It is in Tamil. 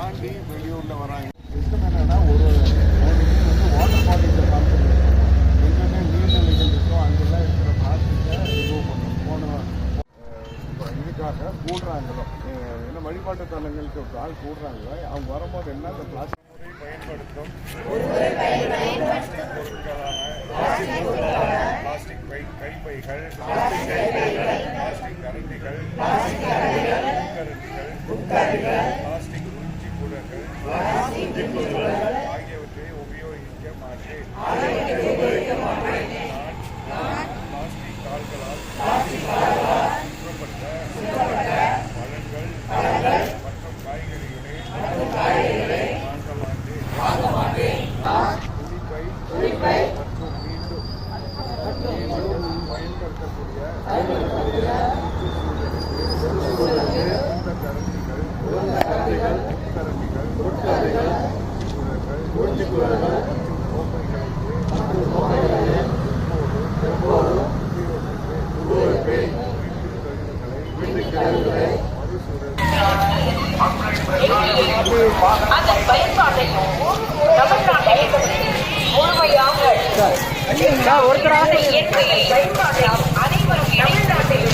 தாண்டி வெளியூரில் வராங்க. சிஸ்டம் என்னென்னா ஒரு வாட்டர் பாட்டிலில் பார்த்துருக்கோம். எங்கெங்கே நீர்நிலைகள் இருக்கோ அங்கெல்லாம் இருக்கிற பிளாஸ்டிக்கை ரிமூவ் பண்ணணும். இதுக்காக கூடுறாங்களோ என்ன வழிபாட்டு தலங்களுக்கு ஒரு ஆள் கூடுறாங்களோ அவங்க வரும்போது என்ன இந்த பிளாஸ்டிக் பயன்படுத்தும் பிளாஸ்டிக் கைப்பைகள், பிளாஸ்டிக் கரண்டிகள், பிளாஸ்டிக் உறிஞ்சி கூடங்கள் ஆகியவற்றை உபயோகிக்க மாட்டேன். பிளாஸ்டிக் தாள்களால் சுற்றப்பட்ட பழங்கள் மற்றும் காய்கறிகளை வாங்க மாட்டேன். துணிப்பை மற்றும் மீண்டும் பயன்படுத்தக்கூடிய அதன் பயன்பாட்டையும் தமிழ்நாட்டில் முழுமையாக இயற்கையை பயன்பாட்டையும் அனைவரும் தமிழ்நாட்டில்